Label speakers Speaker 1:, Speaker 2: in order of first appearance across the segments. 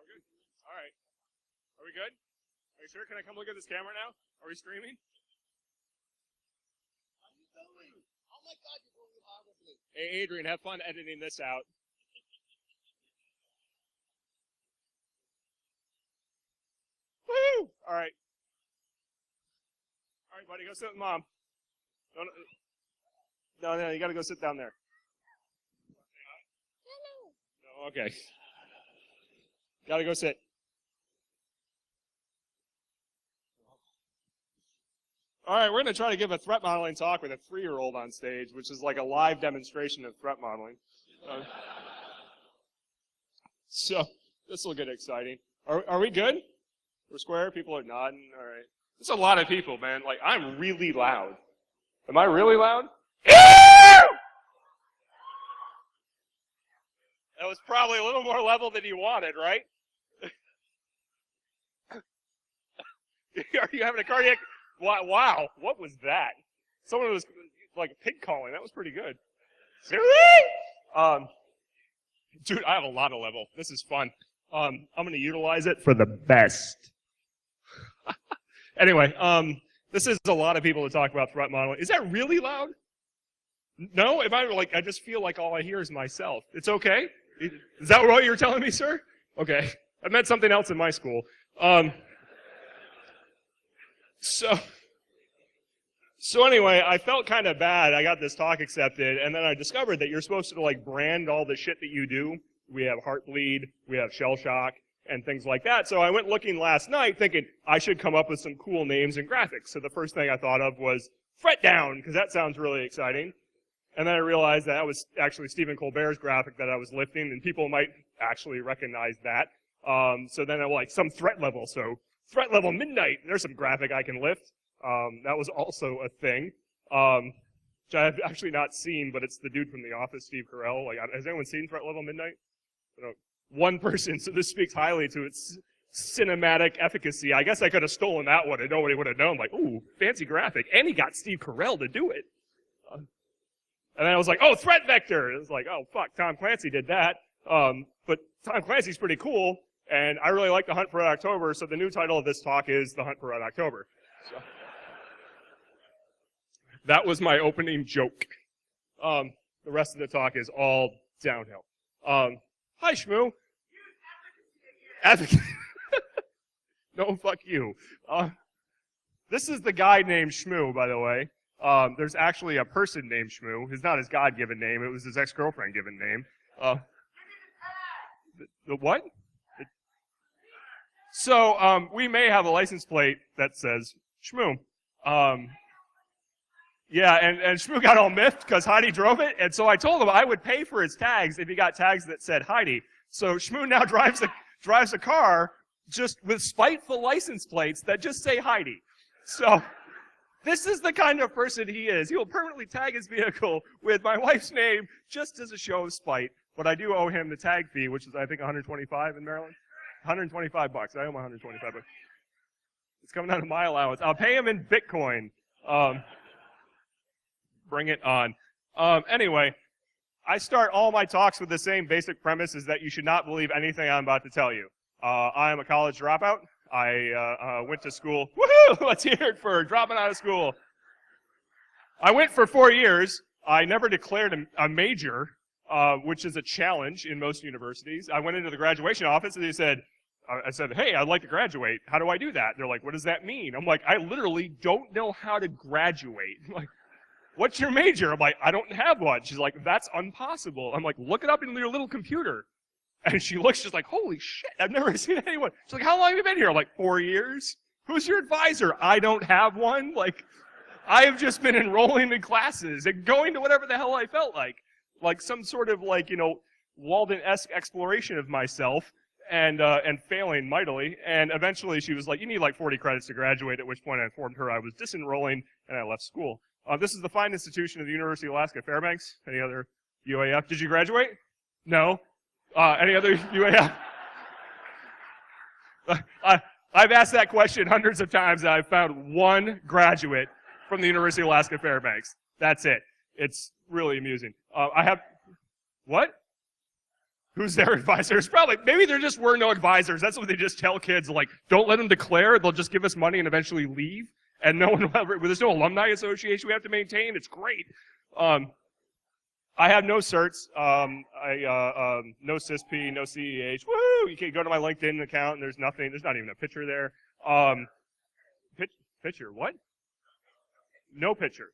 Speaker 1: good? All right. Are we good? Are you sure? Can I come look at this camera now? Are we streaming?
Speaker 2: How you doing? Oh my God, you're going horribly.
Speaker 1: Hey, Adrian, have fun editing this out. Woo! All right. All right, buddy, go sit with Mom. No, you got to go sit down there. No, okay. Got to go sit. All right, we're going to try to give a threat modeling talk with a 3-year-old on stage, which is like a live demonstration of threat modeling. So this will get exciting. Are we good? We're square? People are nodding? All right. There's a lot of people, man. Like, I'm really loud. Am I really loud? That was probably a little more level than you wanted, right? Are you having a cardiac? Wow, what was that? Someone was like pig calling. That was pretty good. Seriously? Dude, I have a lot of level. This is fun. I'm going to utilize it for the best. Anyway, this is a lot of people to talk about threat modeling. Is that really loud? No? If I just feel like all I hear is myself. It's okay? Is that what you're telling me, sir? Okay. I meant something else in my school. So anyway, I felt kind of bad. I got this talk accepted, and then I discovered that you're supposed to like brand all the shit that you do. We have Heartbleed, we have Shell Shock, and things like that. So I went looking last night thinking I should come up with some cool names and graphics. So the first thing I thought of was Fret Down, because that sounds really exciting. And then I realized that was actually Stephen Colbert's graphic that I was lifting, and people might actually recognize that. So then I like some threat level. So threat level midnight, there's some graphic I can lift. That was also a thing, which I have actually not seen, but it's the dude from The Office, Steve Carell. Like, has anyone seen Threat Level Midnight? One person, so this speaks highly to its cinematic efficacy. I guess I could have stolen that one and nobody would have known. Like, ooh, fancy graphic. And he got Steve Carell to do it. And then I was like, oh, Threat Vector. It was like, oh, fuck, Tom Clancy did that. But Tom Clancy's pretty cool, and I really like The Hunt for Red October, so the new title of this talk is The Hunt for Red October. So. That was my opening joke. The rest of the talk is all downhill. Hi, Shmoo. Advocate. No, fuck you. This is the guy named Shmoo, by the way. There's actually a person named Shmoo. It's not his God-given name. It was his ex-girlfriend given name. The what? So we may have a license plate that says Shmoo. Yeah, and Shmoo got all miffed because Heidi drove it, and so I told him I would pay for his tags if he got tags that said Heidi. So Shmoo now drives a car just with spiteful license plates that just say Heidi. So this is the kind of person he is. He will permanently tag his vehicle with my wife's name just as a show of spite. But I do owe him the tag fee, which is I think $125 in Maryland. $125. I owe him $125. It's coming out of my allowance. I'll pay him in Bitcoin. Bring it on. Anyway, I start all my talks with the same basic premise, is that you should not believe anything I'm about to tell you. I am a college dropout. I went to school. Woohoo! Let's hear it for dropping out of school. I went for 4 years. I never declared a major, which is a challenge in most universities. I went into the graduation office and they said, I said, hey, I'd like to graduate. How do I do that? They're like, what does that mean? I'm like, I literally don't know how to graduate. I'm like, what's your major? I'm like, I don't have one. She's like, that's impossible. I'm like, look it up in your little computer. And she looks just like, holy shit, I've never seen anyone. She's like, how long have you been here? I'm like, 4 years. Who's your advisor? I don't have one. Like, I have just been enrolling in classes and going to whatever the hell I felt like some sort of like, Walden-esque exploration of myself and failing mightily. And eventually she was like, you need like 40 credits to graduate, at which point I informed her I was disenrolling and I left school. This is the fine institution of the University of Alaska Fairbanks. Any other UAF? Did you graduate? No. Any other UAF? I've asked that question hundreds of times and I've found one graduate from the University of Alaska Fairbanks. That's it. It's really amusing. I have, what? Who's their advisors? Probably, maybe there just were no advisors. That's what they just tell kids, like, don't let them declare. They'll just give us money and eventually leave. And no one will ever, there's no alumni association we have to maintain. It's great. I have no certs. No CISP, no CEH. Woo! You can go to my LinkedIn account and there's nothing. There's not even a picture there. Picture, what? No picture.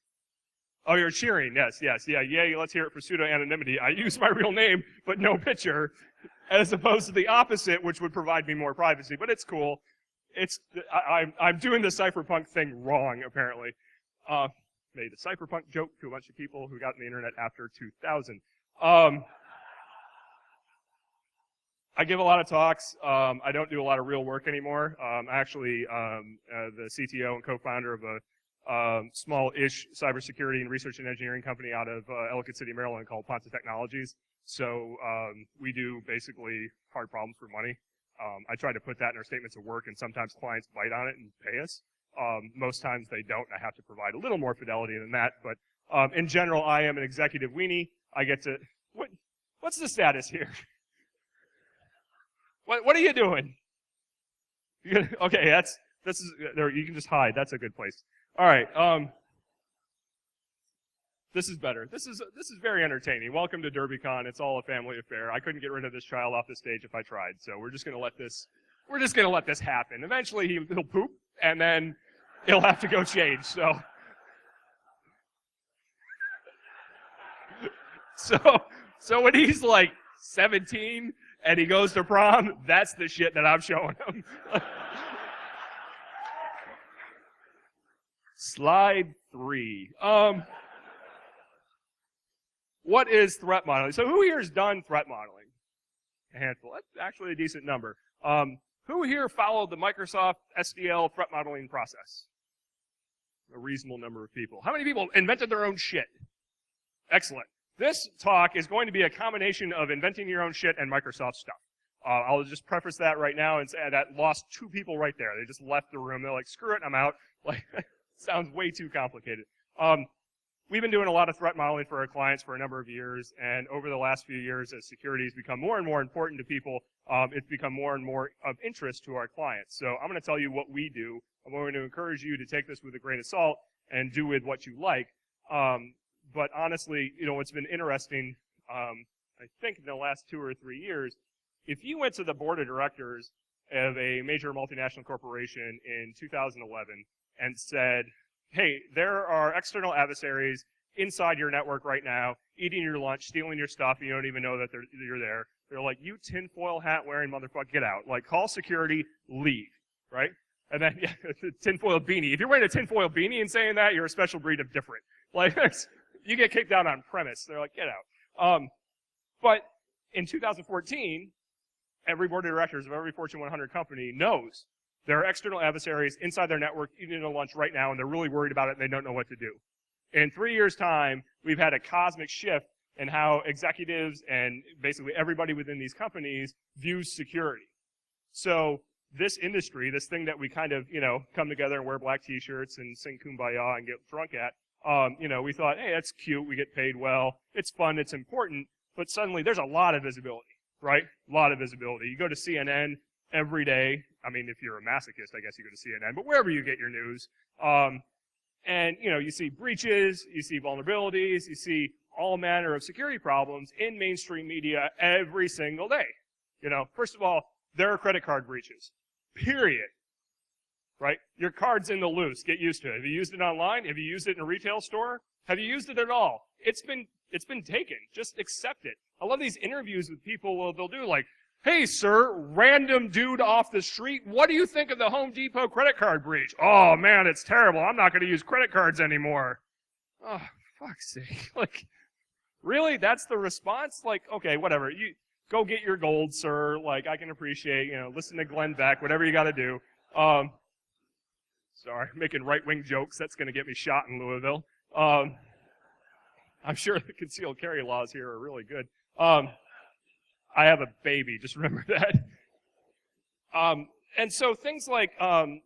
Speaker 1: Oh, you're cheering. Yes. Yeah, yay, let's hear it for pseudo-anonymity. I use my real name, but no picture, as opposed to the opposite, which would provide me more privacy. But it's cool. I'm doing the cypherpunk thing wrong, apparently. Made a cypherpunk joke to a bunch of people who got on the internet after 2000. I give a lot of talks. I don't do a lot of real work anymore. I'm actually the CTO and co-founder of a small-ish cybersecurity and research and engineering company out of Ellicott City, Maryland called Ponce Technologies. So we do basically hard problems for money. I try to put that in our statements of work, and sometimes clients bite on it and pay us. Most times they don't, and I have to provide a little more fidelity than that. But in general, I am an executive weenie. I get to, what's the status here? What are you doing? Okay, this is there. You can just hide. That's a good place. All right. This is better. This is very entertaining. Welcome to DerbyCon. It's all a family affair. I couldn't get rid of this child off the stage if I tried. So we're just gonna let this happen. Eventually he'll poop, and then he'll have to go change. So when he's like 17 and he goes to prom, that's the shit that I'm showing him. Slide 3. What is threat modeling? So who here has done threat modeling? A handful. That's actually a decent number. Who here followed the Microsoft SDL threat modeling process? A reasonable number of people. How many people invented their own shit? Excellent. This talk is going to be a combination of inventing your own shit and Microsoft stuff. I'll just preface that right now and say that lost 2 people right there. They just left the room. They're like, screw it, I'm out. Like, sounds way too complicated. We've been doing a lot of threat modeling for our clients for a number of years, and over the last few years, as security has become more and more important to people, it's become more and more of interest to our clients. So I'm going to tell you what we do. I'm going to encourage you to take this with a grain of salt and do with what you like. But honestly, what's been interesting, I think in the last 2 or 3 years, if you went to the board of directors of a major multinational corporation in 2011 and said, hey, there are external adversaries inside your network right now, eating your lunch, stealing your stuff, and you don't even know that you're there. They're like, you tinfoil hat wearing motherfucker, get out. Like, call security, leave, right? And then, yeah, tinfoil beanie. If you're wearing a tinfoil beanie and saying that, you're a special breed of different. Like, you get kicked out on premise. They're like, get out. But in 2014, every board of directors of every Fortune 100 company knows there are external adversaries inside their network eating their lunch right now, and they're really worried about it, and they don't know what to do. In 3 years' time, we've had a cosmic shift in how executives and basically everybody within these companies views security. So this industry, this thing that we kind of, come together and wear black t-shirts and sing Kumbaya and get drunk at, we thought, hey, that's cute, we get paid well, it's fun, it's important, but suddenly there's a lot of visibility, right? A lot of visibility. You go to CNN every day. I mean, if you're a masochist, I guess you go to CNN, but wherever you get your news. And, you see breaches, you see vulnerabilities, you see all manner of security problems in mainstream media every single day. First of all, there are credit card breaches, period. Right? Your card's in the loose. Get used to it. Have you used it online? Have you used it in a retail store? Have you used it at all? It's been taken. Just accept it. I love these interviews with people. They'll do like, hey, sir, random dude off the street, what do you think of the Home Depot credit card breach? Oh, man, it's terrible. I'm not going to use credit cards anymore. Oh, fuck's sake. Like, really? That's the response? Like, okay, whatever. You go get your gold, sir. Like, I can appreciate, listen to Glenn Beck, whatever you got to do. Sorry, making right-wing jokes. That's going to get me shot in Louisville. I'm sure the concealed carry laws here are really good. I have a baby, just remember that. And so things like, I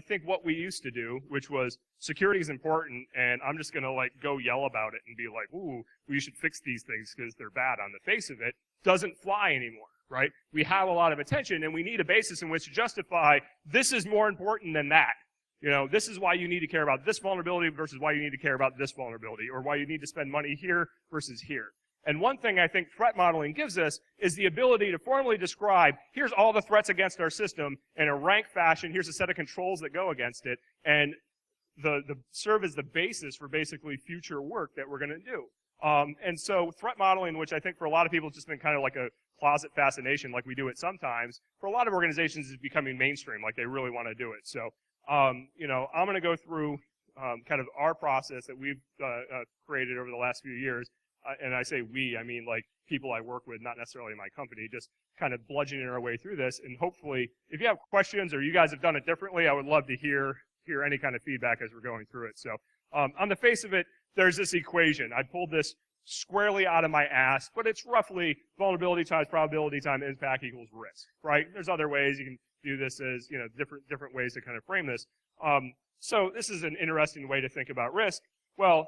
Speaker 1: think what we used to do, which was security is important, and I'm just going to like go yell about it and be like, ooh, we should fix these things because they're bad on the face of it, doesn't fly anymore, right? We have a lot of attention, and we need a basis in which to justify this is more important than that. You know, this is why you need to care about this vulnerability versus why you need to care about this vulnerability, or why you need to spend money here versus here. And one thing I think threat modeling gives us is the ability to formally describe, here's all the threats against our system in a rank fashion, here's a set of controls that go against it, and the serve as the basis for basically future work that we're going to do. And so threat modeling, which I think for a lot of people has just been kind of like a closet fascination, like we do it sometimes, for a lot of organizations is becoming mainstream, like they really want to do it. So, you know, I'm going to go through kind of our process that we've created over the last few years. And I say we, I mean like people I work with, not necessarily my company, just kind of bludgeoning our way through this. And hopefully, if you have questions or you guys have done it differently, I would love to hear any kind of feedback as we're going through it. So on the face of it, there's this equation. I pulled this squarely out of my ass, but it's roughly vulnerability times probability times impact equals risk, right? There's other ways you can do this as, you know, different ways to kind of frame this. So this is an interesting way to think about risk. Well,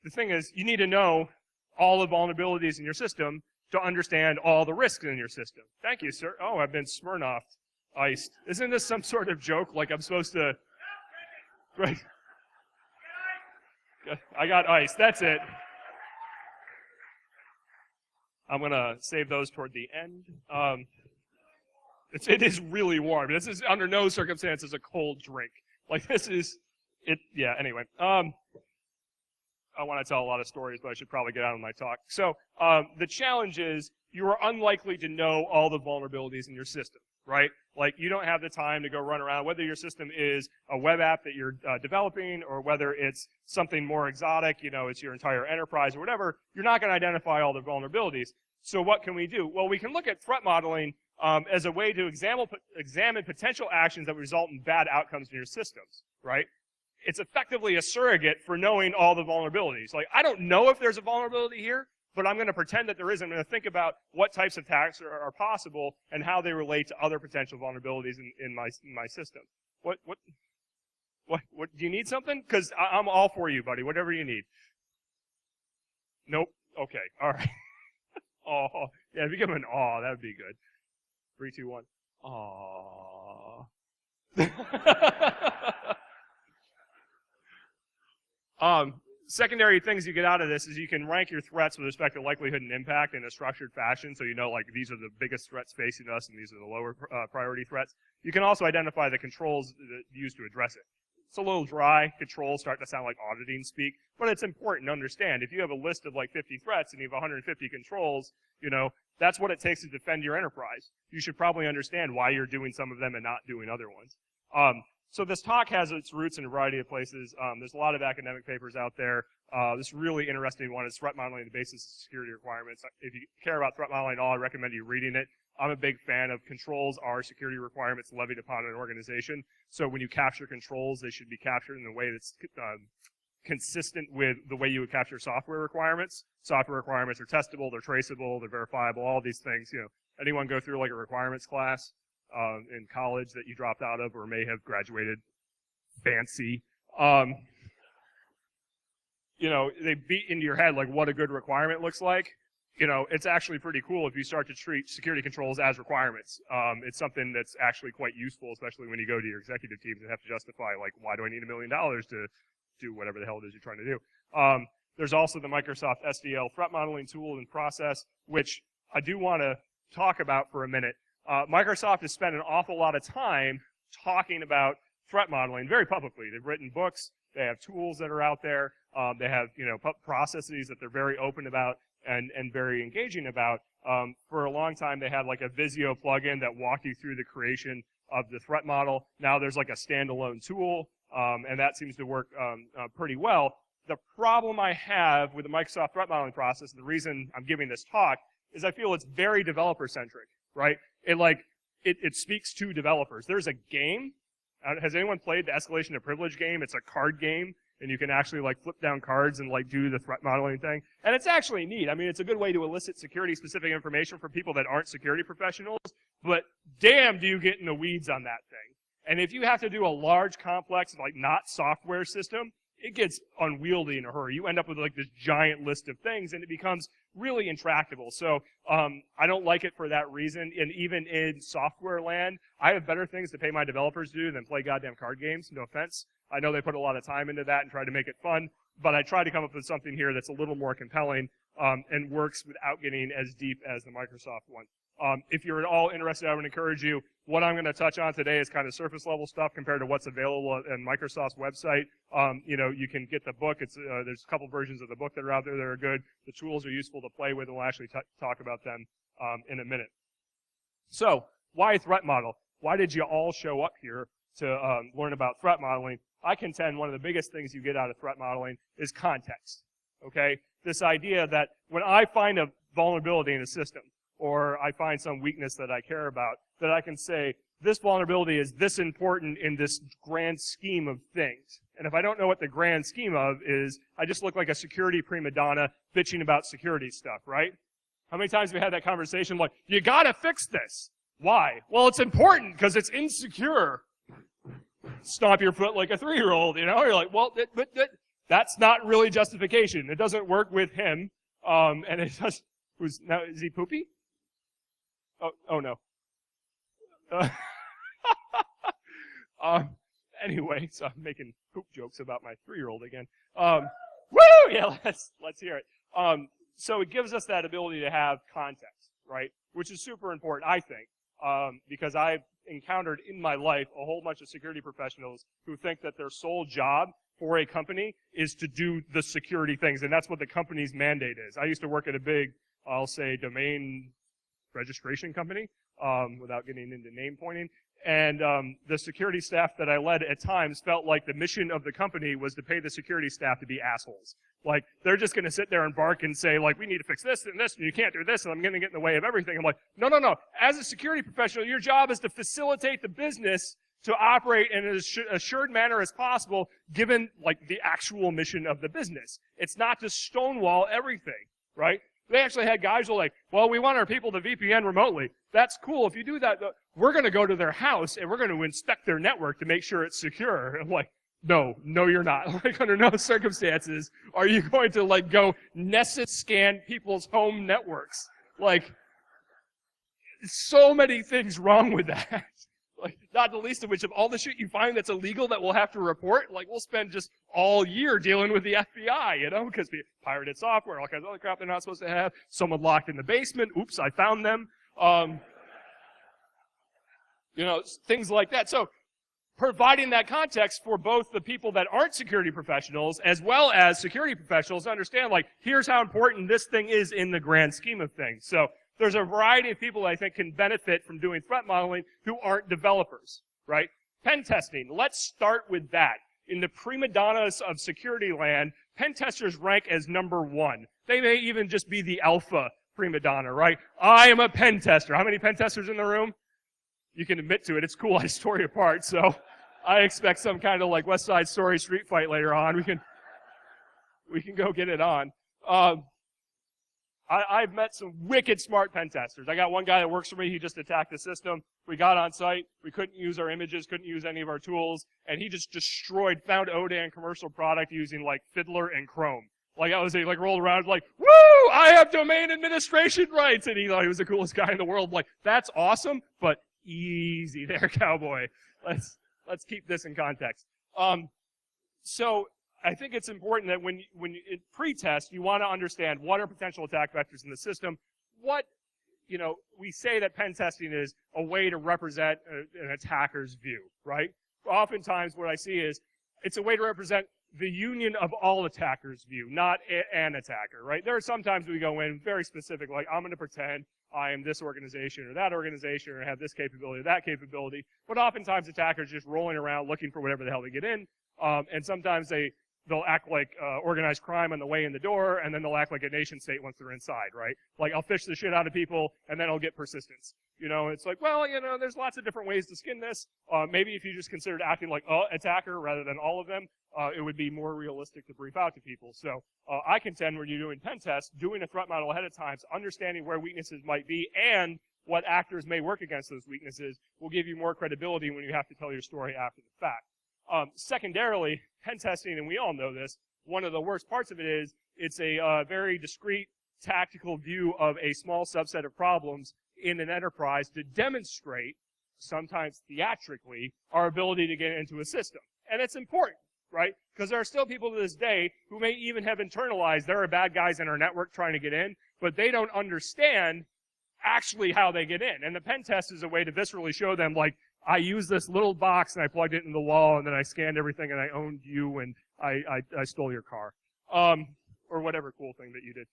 Speaker 1: the thing is, you need to know all the vulnerabilities in your system to understand all the risks in your system. Thank you, sir. Oh, I've been Smirnoff iced. Isn't this some sort of joke? Like I'm supposed to... Right. I got ice. That's it. I'm going to save those toward the end. It is really warm. This is under no circumstances a cold drink. Like this is it. Yeah. Anyway, I want to tell a lot of stories, but I should probably get out of my talk. So the challenge is you are unlikely to know all the vulnerabilities in your system, right? Like you don't have the time to go run around, whether your system is a web app that you're developing or whether it's something more exotic, you know, it's your entire enterprise or whatever, you're not going to identify all the vulnerabilities. So what can we do? Well, we can look at threat modeling as a way to examine potential actions that result in bad outcomes in your systems, right? It's effectively a surrogate for knowing all the vulnerabilities. Like, I don't know if there's a vulnerability here, but I'm going to pretend that there isn't. I'm going to think about what types of attacks are possible and how they relate to other potential vulnerabilities in my system. What, do you need something? Because I'm all for you, buddy, whatever you need. Nope. Okay. All right. Oh, yeah, if you give him an aw, that would be good. 3, 2, 1. Aw. Secondary things you get out of this is you can rank your threats with respect to likelihood and impact in a structured fashion, so you know, like, these are the biggest threats facing us and these are the lower priority threats. You can also identify the controls used to address it. It's a little dry. Controls start to sound like auditing speak, but it's important to understand. If you have a list of like 50 threats and you have 150 controls, you know, that's what it takes to defend your enterprise. You should probably understand why you're doing some of them and not doing other ones. So this talk has its roots in a variety of places. There's a lot of academic papers out there. This really interesting one is threat modeling, the basis of security requirements. If you care about threat modeling at all, I recommend you reading it. I'm a big fan of controls are security requirements levied upon an organization. So when you capture controls, they should be captured in a way that's consistent with the way you would capture software requirements. Software requirements are testable, they're traceable, they're verifiable, all these things. You know, anyone go through like a requirements class in college that you dropped out of or may have graduated fancy? You know, they beat into your head like what a good requirement looks like. You know, it's actually pretty cool if you start to treat security controls as requirements. It's something that's actually quite useful, especially when you go to your executive teams and have to justify, like, why do I need $1 million to do whatever the hell it is you're trying to do. There's also the Microsoft SDL threat modeling tool and process, which I do want to talk about for a minute. Microsoft has spent an awful lot of time talking about threat modeling very publicly. They've written books. They have tools that are out there. They have, you know, processes that they're very open about and very engaging about. For a long time, they had like a Visio plugin that walked you through the creation of the threat model. Now there's like a standalone tool, and that seems to work pretty well. The problem I have with the Microsoft threat modeling process, and the reason I'm giving this talk, is I feel it's very developer-centric, right? It speaks to developers. There's a game. Has anyone played the escalation of privilege game? It's a card game, and you can actually like flip down cards and like do the threat modeling thing. And it's actually neat. I mean, it's a good way to elicit security-specific information from people that aren't security professionals, but damn do you get in the weeds on that thing. And if you have to do a large, complex, like not software system, it gets unwieldy in a hurry. You end up with like this giant list of things, and it becomes really intractable. So I don't like it for that reason. And even in software land, I have better things to pay my developers to do than play goddamn card games. No offense. I know they put a lot of time into that and try to make it fun, but I try to come up with something here that's a little more compelling and works without getting as deep as the Microsoft one. If you're at all interested, I would encourage you. What I'm going to touch on today is kind of surface level stuff compared to what's available on Microsoft's website. You can get the book. There's a couple versions of the book that are out there that are good. The tools are useful to play with, and we'll actually talk about them in a minute. So, why threat model? Why did you all show up here to learn about threat modeling? I contend one of the biggest things you get out of threat modeling is context. Okay? This idea that when I find a vulnerability in a system, or I find some weakness that I care about, that I can say, this vulnerability is this important in this grand scheme of things. And if I don't know what the grand scheme of is, I just look like a security prima donna bitching about security stuff, right? How many times have we had that conversation like, you gotta fix this. Why? Well, it's important because it's insecure. Stomp your foot like a 3-year-old, you know? You're like, well, that's not really justification. It doesn't work with him, and it does. Now, is he poopy? Oh no. Anyway, so I'm making poop jokes about my 3-year-old again. Woo! Yeah, let's hear it. So it gives us that ability to have context, right? Which is super important, I think, because I've encountered in my life a whole bunch of security professionals who think that their sole job for a company is to do the security things, and that's what the company's mandate is. I used to work at a big, I'll say, domain registration company, without getting into name pointing. And the security staff that I led at times felt like the mission of the company was to pay the security staff to be assholes. Like, they're just going to sit there and bark and say, like, we need to fix this and this, and you can't do this, and I'm going to get in the way of everything. I'm like, no. As a security professional, your job is to facilitate the business to operate in an assured manner as possible, given, like, the actual mission of the business. It's not to stonewall everything, right? They actually had guys who were like, well, we want our people to VPN remotely. That's cool. If you do that, we're going to go to their house and we're going to inspect their network to make sure it's secure. I'm like, no, you're not. Like, under no circumstances are you going to, like, go Nessus scan people's home networks. Like, so many things wrong with that. Like, not the least of which, of all the shit you find that's illegal that we'll have to report, like, we'll spend just all year dealing with the FBI, you know, because we pirated software, all kinds of other crap they're not supposed to have. Someone locked in the basement. Oops, I found them. Things like that. So, providing that context for both the people that aren't security professionals as well as security professionals to understand, like, here's how important this thing is in the grand scheme of things. So, there's a variety of people I think can benefit from doing threat modeling who aren't developers, right? Pen testing, let's start with that. In the prima donnas of security land, pen testers rank as number 1. They may even just be the alpha prima donna, right? I am a pen tester. How many pen testers in the room? You can admit to it. It's cool. I tore you apart, so I expect some kind of like West Side Story street fight later on. We can go get it on. I've met some wicked smart pen testers. I got one guy that works for me. He just attacked the system. We got on site. We couldn't use our images, couldn't use any of our tools, and he just found ODAN commercial product using like Fiddler and Chrome. Like, I was like rolled around like, woo! I have domain administration rights, and he thought he was the coolest guy in the world. Like, that's awesome, but easy there, cowboy. Let's keep this in context. So I think it's important that when you pre-test, you want to understand what are potential attack vectors in the system. We say that pen testing is a way to represent an attacker's view, right? Oftentimes what I see is it's a way to represent the union of all attackers' view, not an attacker, right? There are sometimes we go in very specific, like, I'm going to pretend I am this organization or that organization or have this capability or that capability. But oftentimes attackers are just rolling around looking for whatever the hell they get in. And sometimes they'll act like organized crime on the way in the door, and then they'll act like a nation state once they're inside, right? Like, I'll fish the shit out of people, and then I'll get persistence. It's like, well, there's lots of different ways to skin this. Maybe if you just considered acting like attacker rather than all of them, it would be more realistic to brief out to people. So I contend when you're doing pen tests, doing a threat model ahead of time, understanding where weaknesses might be, and what actors may work against those weaknesses will give you more credibility when you have to tell your story after the fact. Secondarily, pen testing, and we all know this, one of the worst parts of it is it's a very discrete, tactical view of a small subset of problems in an enterprise to demonstrate, sometimes theatrically, our ability to get into a system. And it's important, right? Because there are still people to this day who may even have internalized there are bad guys in our network trying to get in, but they don't understand actually how they get in. And the pen test is a way to viscerally show them, like, I used this little box and I plugged it in the wall and then I scanned everything and I owned you and I stole your car. Or whatever cool thing that you did.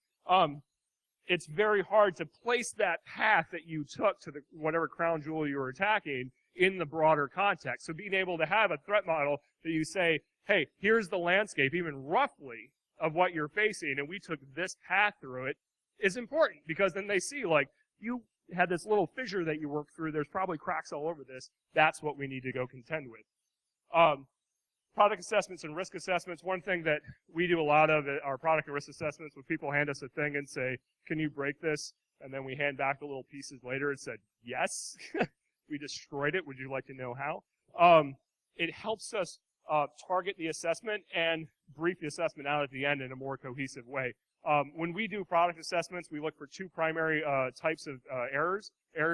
Speaker 1: It's very hard to place that path that you took to the whatever crown jewel you were attacking in the broader context. So being able to have a threat model that you say, hey, here's the landscape, even roughly, of what you're facing, and we took this path through it, is important, because then they see, like, you had this little fissure that you worked through, there's probably cracks all over this, that's what we need to go contend with. Product assessments and risk assessments, one thing that we do a lot of at our product and risk assessments, when people hand us a thing and say, can you break this? And then we hand back the little pieces later and said, yes, we destroyed it, would you like to know how? It helps us target the assessment and brief the assessment out at the end in a more cohesive way. When we do product assessments, we look for two primary types of errors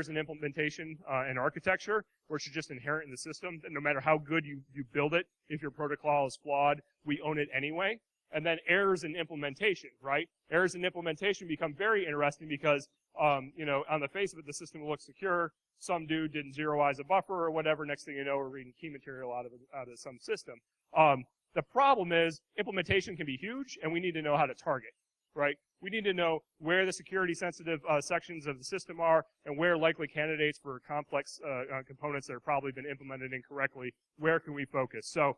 Speaker 1: in implementation and architecture, which are just inherent in the system. No matter how good you build it, if your protocol is flawed, we own it anyway. And then errors in implementation, right? Errors in implementation become very interesting because, on the face of it, the system looks secure. Some dude didn't zeroize a buffer or whatever. Next thing you know, we're reading key material out of some system. The problem is implementation can be huge, and we need to know how to target, right? We need to know where the security-sensitive sections of the system are and where likely candidates for complex components that have probably been implemented incorrectly, where can we focus? So,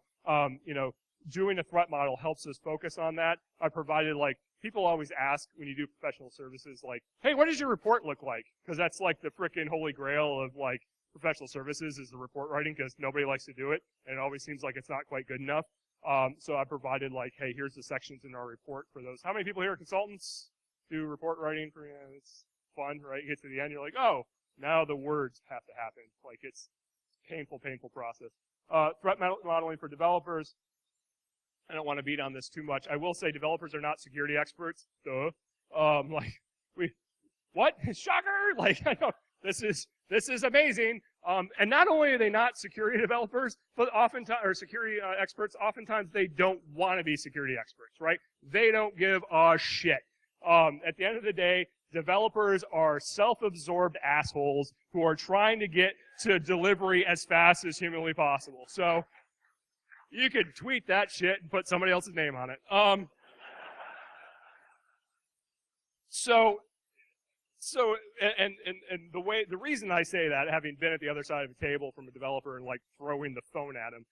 Speaker 1: doing a threat model helps us focus on that. I provided, people always ask when you do professional services, hey, what does your report look like? Because that's like the frickin' holy grail of, professional services is the report writing, because nobody likes to do it, and it always seems like it's not quite good enough. So I provided, hey, here's the sections in our report for those. How many people here are consultants? Do report writing for, it's fun, right? You get to the end, you're like, oh, now the words have to happen. It's painful process. Threat modeling for developers. I don't want to beat on this too much. I will say developers are not security experts. Duh. What? Shocker! I know, this is amazing. And not only are they not security developers, but oftentimes, or security experts, oftentimes they don't want to be security experts, right? They don't give a shit. At the end of the day, developers are self-absorbed assholes who are trying to get to delivery as fast as humanly possible. So, you could tweet that shit and put somebody else's name on it. The reason I say that, having been at the other side of the table from a developer and throwing the phone at him,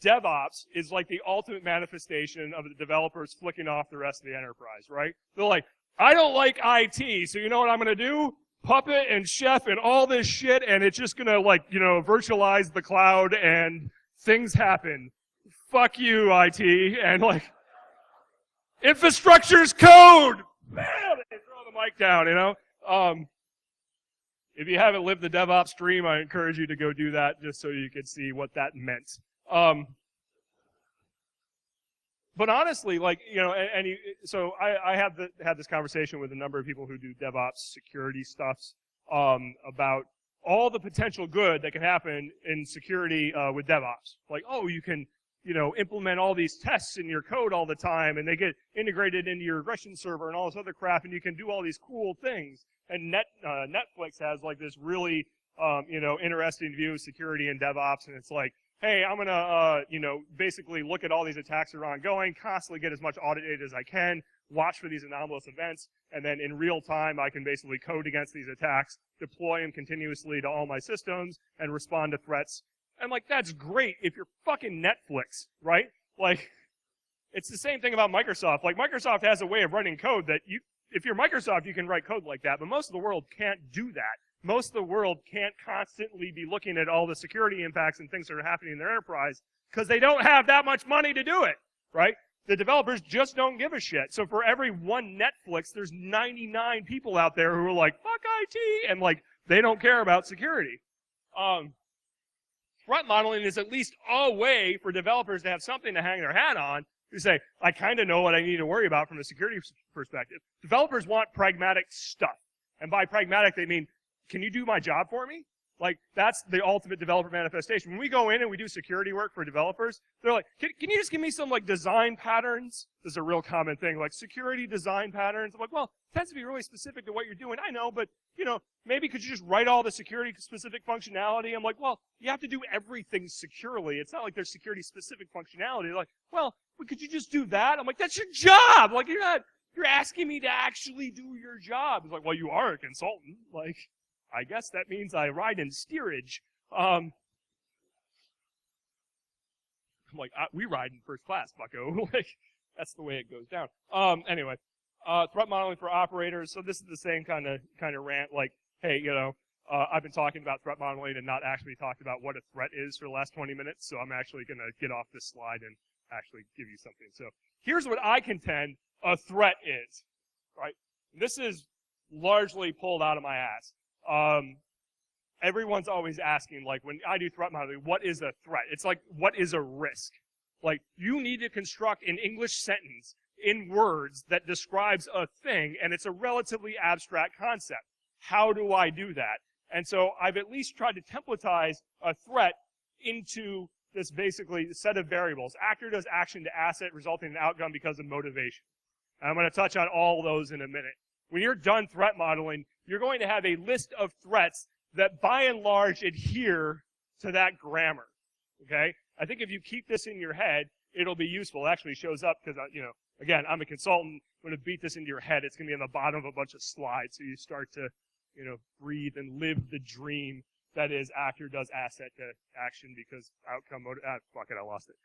Speaker 1: DevOps is the ultimate manifestation of the developers flicking off the rest of the enterprise, right? They're like, I don't like IT, so you know what I'm gonna do? Puppet and Chef and all this shit, and it's just gonna virtualize the cloud and things happen. Fuck you, IT, and infrastructure's code! Bam! They throw the mic down, If you haven't lived the DevOps dream, I encourage you to go do that just so you can see what that meant. But honestly, so I have had this conversation with a number of people who do DevOps security stuffs about all the potential good that can happen in security with DevOps. You can, implement all these tests in your code all the time, and they get integrated into your regression server and all this other crap, and you can do all these cool things. And Netflix has this really, interesting view of security and DevOps, and it's hey, I'm gonna, basically look at all these attacks that are ongoing, constantly get as much audit data as I can, watch for these anomalous events, and then in real time, I can basically code against these attacks, deploy them continuously to all my systems, and respond to threats. And that's great if you're fucking Netflix, right? It's the same thing about Microsoft. Microsoft has a way of running code that if you're Microsoft, you can write code like that, but most of the world can't do that. Most of the world can't constantly be looking at all the security impacts and things that are happening in their enterprise because they don't have that much money to do it, right? the developers just don't give a shit. So for every one Netflix, there's 99 people out there who are like, fuck IT, and like, they don't care about security. Threat modeling is at least a way for developers to have something to hang their hat on, to say, I kind of know what I need to worry about from a security perspective. Developers want pragmatic stuff. And by pragmatic, they mean, can you do my job for me? Like, that's the ultimate developer manifestation. When we go in and we do security work for developers, they're like, can you just give me some, like, design patterns? This is a real common thing, like, security design patterns. I'm like, well, it tends to be really specific to what you're doing. I know, but, you know, maybe could you just write all the security-specific functionality? I'm like, well, you have to do everything securely. It's not like there's security-specific functionality. They're like, well, could you just do that? I'm like, that's your job! Like, you're asking me to actually do your job. It's like, well, you are a consultant. Like, I guess that means I ride in steerage. I'm like, we ride in first class, bucko. Like, that's the way it goes down. Anyway, threat modeling for operators. So this is the same kind of rant. Like, hey, you know, I've been talking about threat modeling and not actually talked about what a threat is for the last 20 minutes. So I'm actually going to get off this slide and actually give you something. So here's what I contend a threat is. Right? This is largely pulled out of my ass. Everyone's always asking, like, when I do threat modeling, what is a threat? It's like, what is a risk? Like, you need to construct an English sentence in words that describes a thing, and it's a relatively abstract concept. How do I do that? And so I've at least tried to templatize a threat into this basically set of variables. Actor does action to asset, resulting in outcome because of motivation. And I'm going to touch on all those in a minute. When you're done threat modeling, you're going to have a list of threats that by and large adhere to that grammar, okay? I think if you keep this in your head, it'll be useful. It actually shows up because, you know, again, I'm a consultant. I'm going to beat this into your head. It's going to be on the bottom of a bunch of slides, so you start to, you know, breathe and live the dream that is actor does asset to action because outcome motive. Fuck it, I lost it.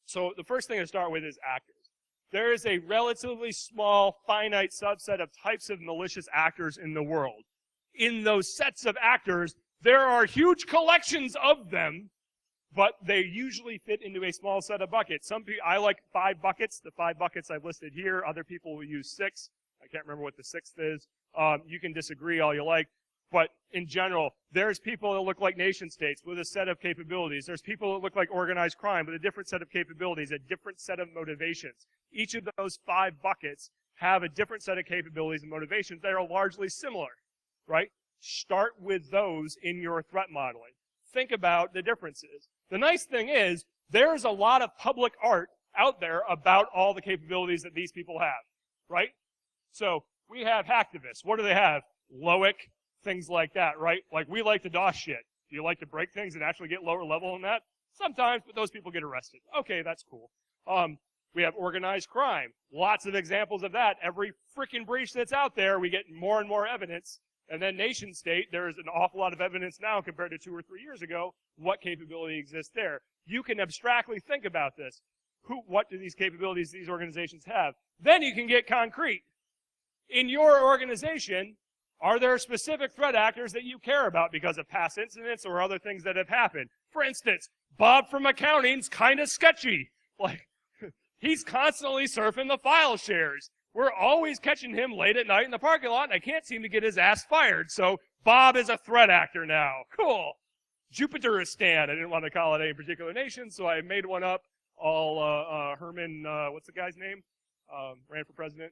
Speaker 1: So the first thing to start with is actors. There is a relatively small, finite subset of types of malicious actors in the world. In those sets of actors, there are huge collections of them, but they usually fit into a small set of buckets. Some people, I like 5 buckets. The 5 buckets I've listed here. Other people will use 6. I can't remember what the 6th is. You can disagree all you like. But in general, there's people that look like nation states with a set of capabilities. There's people that look like organized crime with a different set of capabilities, a different set of motivations. Each of those 5 buckets have a different set of capabilities and motivations that are largely similar, right? Start with those in your threat modeling. Think about the differences. The nice thing is, there's a lot of public art out there about all the capabilities that these people have, right? So we have hacktivists. What do they have? Loic, things like that, right? Like, we like to DOS shit. Do you like to break things and actually get lower level than that? Sometimes, but those people get arrested. Okay, that's cool. We have organized crime. Lots of examples of that. Every freaking breach that's out there, we get more and more evidence. And then nation state, there's an awful lot of evidence now compared to 2 or 3 years ago. What capability exists there? You can abstractly think about this. What do these capabilities, these organizations have? Then you can get concrete. In your organization, are there specific threat actors that you care about because of past incidents or other things that have happened? For instance, Bob from accounting's kind of sketchy. Like, he's constantly surfing the file shares. We're always catching him late at night in the parking lot, and I can't seem to get his ass fired. So Bob is a threat actor now. Cool. Jupiteristan. I didn't want to call it any particular nation, so I made one up. Herman, what's the guy's name? Ran for president.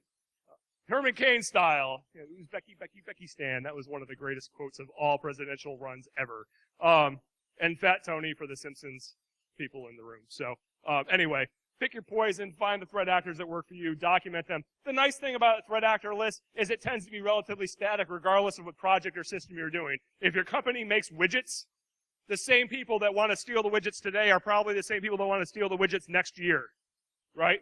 Speaker 1: Herman Cain style. Yeah, it was Becky Stan. That was one of the greatest quotes of all presidential runs ever. And Fat Tony for the Simpsons people in the room. So anyway, pick your poison, find the threat actors that work for you, document them. The nice thing about a threat actor list is it tends to be relatively static regardless of what project or system you're doing. If your company makes widgets, the same people that want to steal the widgets today are probably the same people that want to steal the widgets next year, right?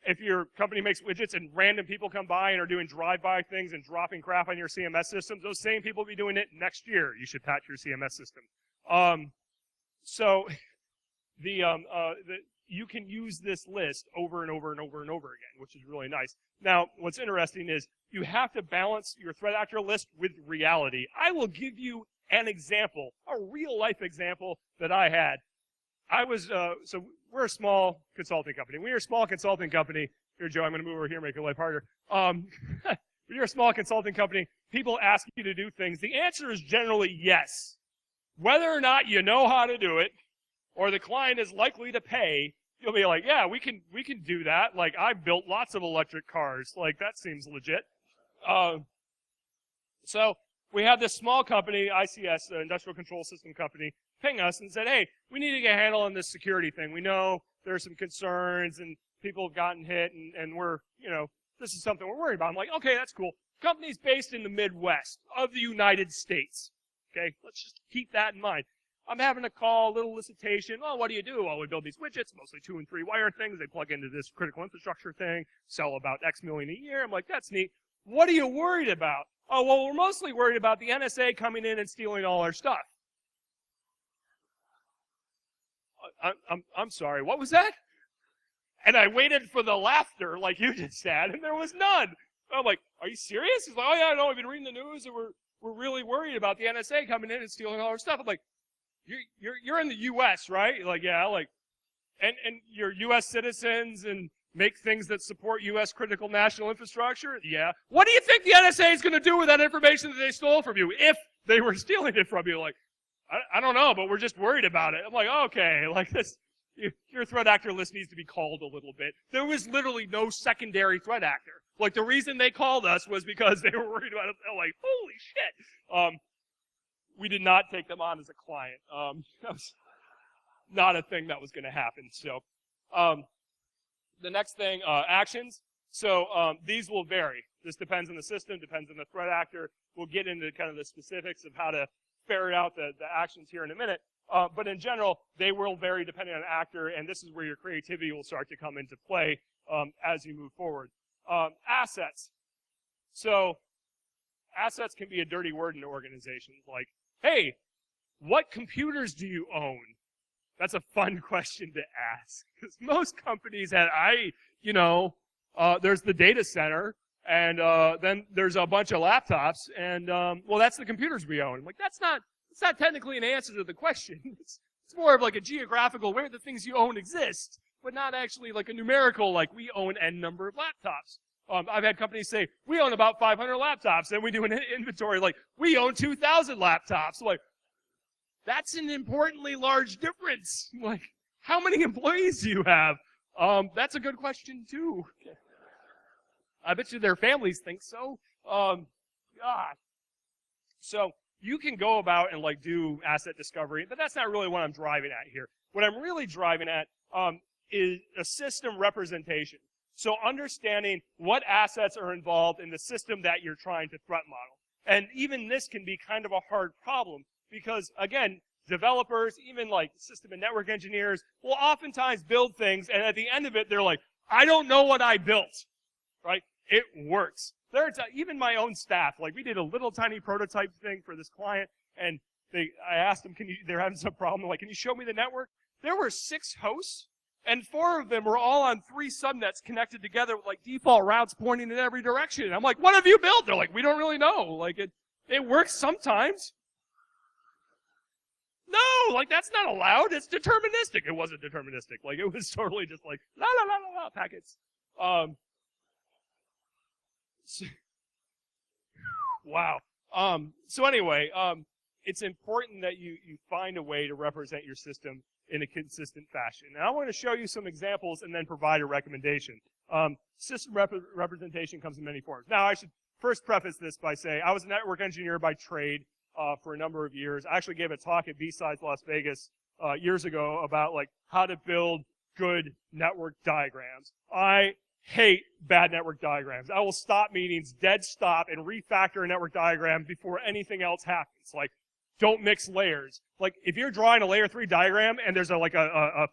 Speaker 1: If your company makes widgets and random people come by and are doing drive-by things and dropping crap on your CMS systems, those same people will be doing it next year. You should patch your CMS system. So you can use this list over and over and over and over again, which is really nice. Now, what's interesting is you have to balance your threat actor list with reality. I will give you an example, a real-life example that I had. I was, so we're a small consulting company. When you're a small consulting company, here, Joe, I'm going to move over here and make your life harder. When you're a small consulting company, people ask you to do things. The answer is generally yes. Whether or not you know how to do it, or the client is likely to pay, you'll be like, yeah, we can do that. Like, I've built lots of electric cars. Like, that seems legit. So we had this small company, ICS, an industrial control system company, ping us and said, hey, we need to get a handle on this security thing. We know there's some concerns and people have gotten hit and we're, this is something we're worried about. I'm like, okay, that's cool. Company's based in the Midwest of the United States. Okay, let's just keep that in mind. I'm having a call, a little elicitation. Oh, what do you do? Well, we build these widgets, mostly 2 and 3 wire things. They plug into this critical infrastructure thing, sell about X million a year. I'm like, that's neat. What are you worried about? Oh, well, we're mostly worried about the NSA coming in and stealing all our stuff. I'm sorry, what was that? And I waited for the laughter like you just said, and there was none. I'm like, are you serious? He's like, oh yeah, no, I've been reading the news and we're really worried about the NSA coming in and stealing all our stuff. I'm like, you're in the U.S., right? Like, yeah, like, and you're U.S. citizens and make things that support U.S. critical national infrastructure? Yeah. What do you think the NSA is going to do with that information that they stole from you if they were stealing it from you? Like, I don't know, but we're just worried about it. I'm like, okay, like this, your threat actor list needs to be called a little bit. There was literally no secondary threat actor. Like, the reason they called us was because they were worried about it. They're like, holy shit. We did not take them on as a client. That was not a thing that was going to happen. So, the next thing, actions. So, these will vary. This depends on the system, depends on the threat actor. We'll get into kind of the specifics of how to ferret out the actions here in a minute. But in general, they will vary depending on actor, and this is where your creativity will start to come into play as you move forward. Assets. So, assets can be a dirty word in organizations. Like, hey, what computers do you own? That's a fun question to ask. Because most companies have, there's the data center, and then there's a bunch of laptops, and, well, that's the computers we own. I'm like, that's not technically an answer to the question. It's more of like a geographical, where the things you own exist, but not actually like a numerical, like we own N number of laptops. I've had companies say, we own about 500 laptops, and we do an inventory like, we own 2,000 laptops. Like, that's an importantly large difference. Like, how many employees do you have? That's a good question, too. I bet you their families think so. God. So, you can go about and like do asset discovery, but that's not really what I'm driving at here. What I'm really driving at is a system representation. So understanding what assets are involved in the system that you're trying to threat model. And even this can be kind of a hard problem because, again, developers, even like system and network engineers, will oftentimes build things, and at the end of it, they're like, I don't know what I built, right? It works. Even my own staff, like we did a little tiny prototype thing for this client, and I asked them, they're having some problem, like, can you show me the network? There were 6 hosts, and 4 of them were all on 3 subnets connected together with like default routes pointing in every direction. And I'm like, what have you built? They're like, we don't really know. Like, it works sometimes. No, like that's not allowed. It's deterministic. It wasn't deterministic. Like, it was totally just like, la la la la la packets. Wow. So anyway, it's important that you find a way to represent your system in a consistent fashion. And I want to show you some examples and then provide a recommendation. System representation comes in many forms. Now, I should first preface this by saying I was a network engineer by trade for a number of years. I actually gave a talk at B-Sides Las Vegas years ago about like how to build good network diagrams. I hate bad network diagrams. I will stop meetings, dead stop, and refactor a network diagram before anything else happens. Like, don't mix layers. Like, if you're drawing a layer 3 diagram and there's a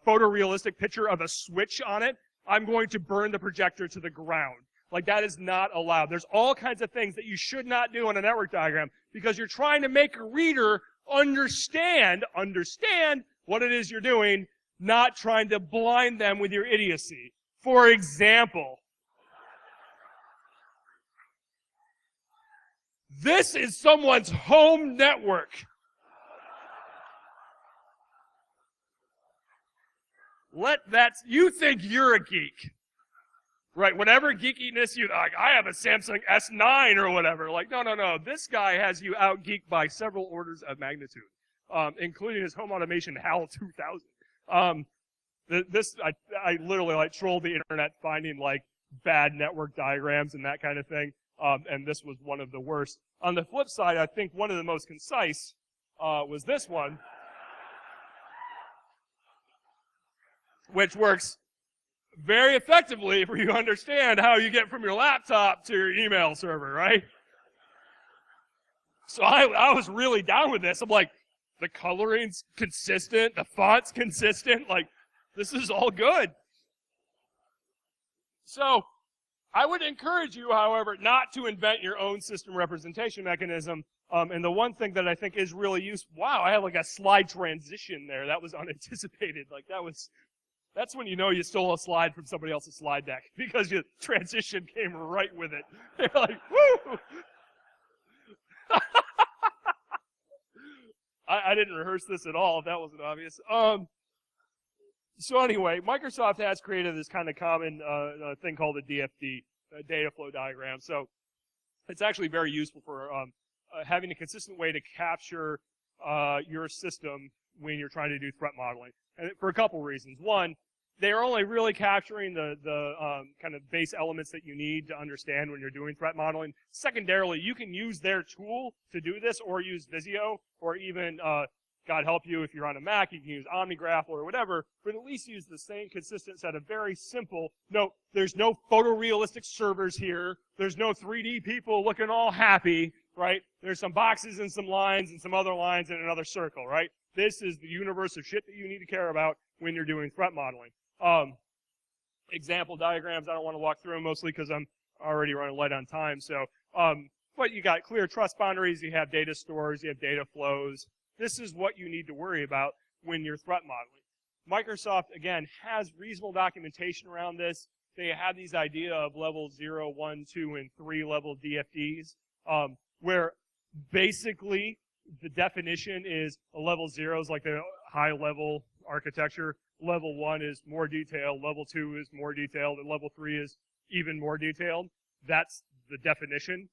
Speaker 1: photorealistic picture of a switch on it, I'm going to burn the projector to the ground. Like, that is not allowed. There's all kinds of things that you should not do on a network diagram because you're trying to make a reader understand what it is you're doing, not trying to blind them with your idiocy. For example, this is someone's home network. You think you're a geek. Right, whatever geekiness you, like, I have a Samsung S9 or whatever. Like, no. This guy has you out-geeked by several orders of magnitude, including his home automation HAL 2000. I literally, like, trolled the internet finding, like, bad network diagrams and that kind of thing, and this was one of the worst. On the flip side, I think one of the most concise was this one, which works very effectively for you to understand how you get from your laptop to your email server, right? So I was really down with this. I'm like, the coloring's consistent, the font's consistent, like, this is all good. So I would encourage you, however, not to invent your own system representation mechanism. And the one thing that I think is really useful, wow, I have like a slide transition there. That was unanticipated. Like, that's when you know you stole a slide from somebody else's slide deck, because your transition came right with it. You're like, woo! I didn't rehearse this at all, if that wasn't obvious. So anyway, Microsoft has created this kind of common thing called a DFD, data flow diagram. So it's actually very useful for having a consistent way to capture your system when you're trying to do threat modeling, and for a couple reasons. One, they are only really capturing the kind of base elements that you need to understand when you're doing threat modeling. Secondarily, you can use their tool to do this, or use Visio, or even, God help you, if you're on a Mac, you can use OmniGraph or whatever, but at least use the same consistent set of very simple, no, there's no photorealistic servers here, there's no 3D people looking all happy, right? There's some boxes and some lines and some other lines and another circle, right? This is the universe of shit that you need to care about when you're doing threat modeling. Example diagrams, I don't want to walk through them mostly because I'm already running light on time. So, but you got clear trust boundaries, you have data stores, you have data flows. This is what you need to worry about when you're threat modeling. Microsoft, again, has reasonable documentation around this. They have these idea of level 0, 1, 2, and 3 level DFDs, where basically the definition is a level 0 is like the high level architecture. Level 1 is more detailed, level 2 is more detailed, and level 3 is even more detailed. That's the definition.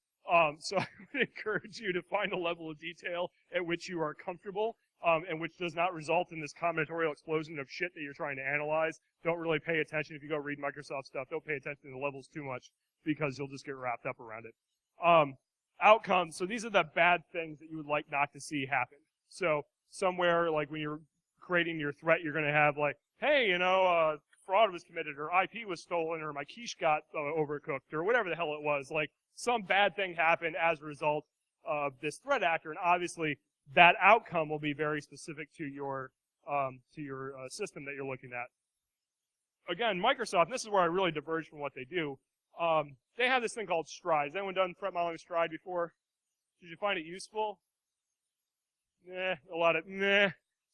Speaker 1: So I would encourage you to find a level of detail at which you are comfortable, and which does not result in this combinatorial explosion of shit that you're trying to analyze. Don't really pay attention if you go read Microsoft stuff. Don't pay attention to the levels too much, because you'll just get wrapped up around it. Outcomes. So these are the bad things that you would like not to see happen. So somewhere, like when you're creating your threat, you're going to have like, hey, fraud was committed, or IP was stolen, or my quiche got overcooked, or whatever the hell it was. Like, some bad thing happened as a result of this threat actor, and obviously that outcome will be very specific to your system that you're looking at. Again, Microsoft, and this is where I really diverge from what they do, they have this thing called Stride. Has anyone done threat modeling with Stride before? Did you find it useful? A lot of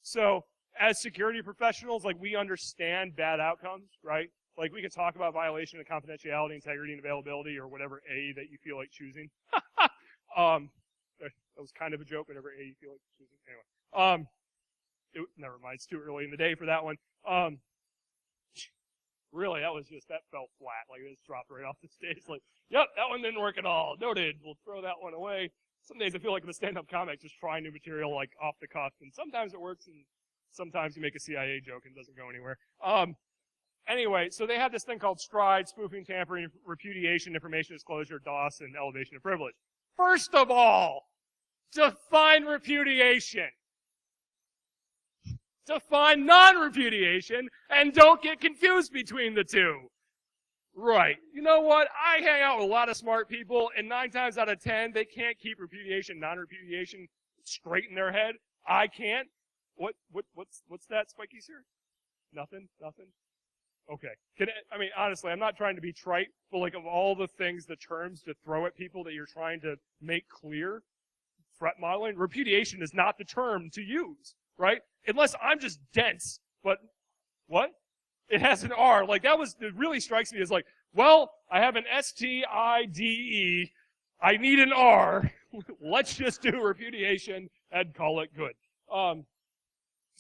Speaker 1: So, as security professionals, like, we understand bad outcomes, right? Like, we can talk about violation of confidentiality, integrity, and availability, or whatever A that you feel like choosing. That was kind of a joke, whatever A you feel like choosing. Anyway, never mind, it's too early in the day for that one. Really, that fell flat. Like, it just dropped right off the stage. Like, yep, that one didn't work at all. Noted. We'll throw that one away. Some days I feel like I'm a stand-up comic, just trying new material, like, off the cuff, and sometimes it works, and sometimes you make a CIA joke and it doesn't go anywhere. Anyway, so they have this thing called Stride, spoofing, tampering, repudiation, information disclosure, DOS, and elevation of privilege. First of all, define repudiation. Define non-repudiation, and don't get confused between the two. Right. You know what? I hang out with a lot of smart people, and 9 times out of 10, they can't keep repudiation, non-repudiation straight in their head. I can't. What's that, Spiky's here? Nothing? Okay. Honestly, I'm not trying to be trite, but like, of all the things, the terms to throw at people that you're trying to make clear, threat modeling, repudiation is not the term to use, right? Unless I'm just dense. But what? It has an R. Like, it really strikes me as like, well, I have an STIDE. I need an R. Let's just do repudiation and call it good.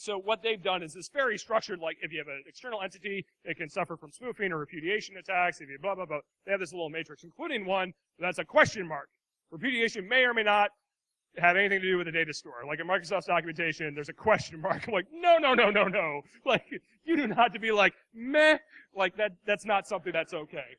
Speaker 1: So what they've done is this very structured, like if you have an external entity, it can suffer from spoofing or repudiation attacks, if you blah, blah, blah. They have this little matrix, including one that's a question mark. Repudiation may or may not have anything to do with the data store. Like in Microsoft's documentation, there's a question mark. I'm like, no, no, no, no, no. Like, you do not have to be like, meh. Like, that's not something that's okay.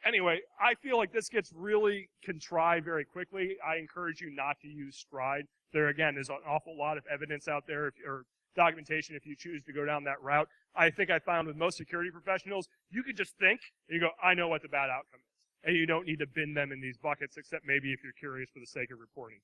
Speaker 1: Anyway, I feel like this gets really contrived very quickly. I encourage you not to use Stride. There, again, is an awful lot of evidence out there, or documentation if you choose to go down that route. I think I found with most security professionals, you could just think, and you go, I know what the bad outcome is. And you don't need to bin them in these buckets, except maybe if you're curious for the sake of reporting.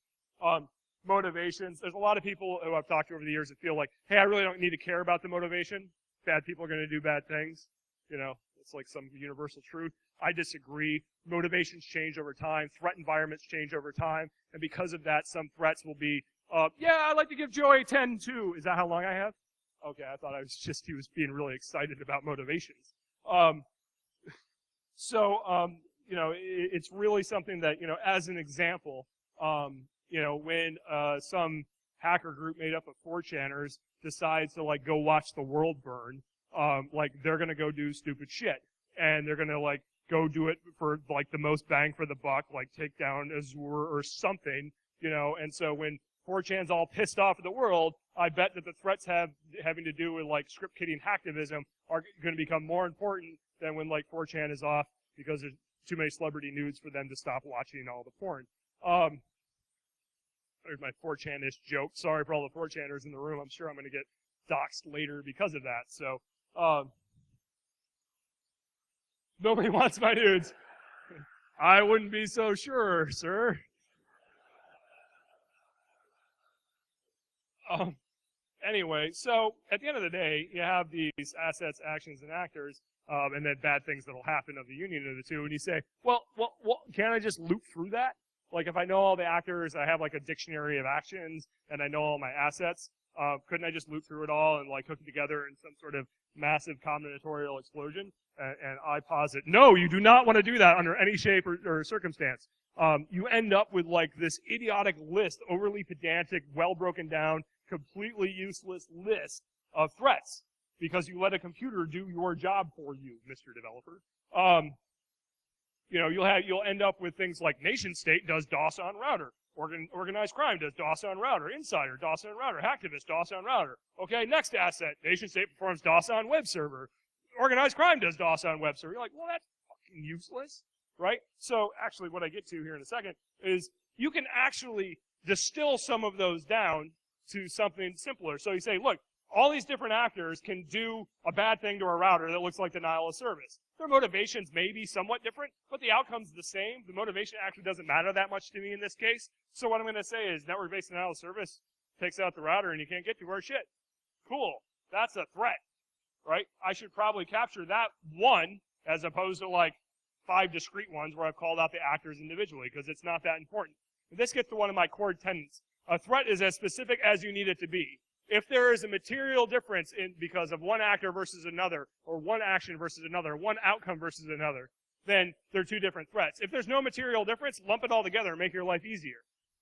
Speaker 1: Motivations. There's a lot of people who I've talked to over the years that feel like, hey, I really don't need to care about the motivation. Bad people are going to do bad things. You know, it's like some universal truth. I disagree. Motivations change over time. Threat environments change over time. And because of that, some threats will be, yeah, I'd like to give Joey 10 too. Is that how long I have? Okay, I thought he was being really excited about motivations. You know, it's really something that, you know, as an example, you know, when some hacker group made up of 4chaners decides to, like, go watch the world burn, like, they're going to go do stupid shit. And they're going to, like, go do it for, like, the most bang for the buck, like take down Azure or something, you know. And so when 4chan's all pissed off at the world, I bet that the threats having to do with, like, script kidding hacktivism are going to become more important than when, like, 4chan is off because there's too many celebrity nudes for them to stop watching all the porn. There's my 4chan-ish joke. Sorry for all the 4chaners in the room. I'm sure I'm going to get doxxed later because of that. So, nobody wants my nudes. I wouldn't be so sure, sir. Anyway, so at the end of the day, you have these assets, actions, and actors, and then bad things that'll happen of the union of the two. And you say, well, can't I just loop through that? Like, if I know all the actors, I have like a dictionary of actions, and I know all my assets, couldn't I just loop through it all and like hook it together in some sort of massive combinatorial explosion? And I posit, no, you do not want to do that under any shape or circumstance. You end up with like this idiotic list, overly pedantic, well broken down, completely useless list of threats because you let a computer do your job for you, Mr. Developer. You know, you'll end up with things like nation state does DOS on router, organized crime does DOS on router, insider DOS on router, hacktivist DOS on router. Okay, next asset, nation state performs DOS on web server, organized crime does DOS on web server. You're like, well, that's fucking useless, right? So actually, what I get to here in a second is you can actually distill some of those down to something simpler. So you say, look, all these different actors can do a bad thing to a router that looks like denial of service. Their motivations may be somewhat different, but the outcome's the same. The motivation actually doesn't matter that much to me in this case. So what I'm going to say is network-based denial of service takes out the router and you can't get to our shit. Cool. That's a threat, right? I should probably capture that one as opposed to like 5 discrete ones where I've called out the actors individually because it's not that important. This gets to one of my core tenets. A threat is as specific as you need it to be. If there is a material difference because of one actor versus another, or one action versus another, one outcome versus another, then they're two different threats. If there's no material difference, lump it all together and make your life easier.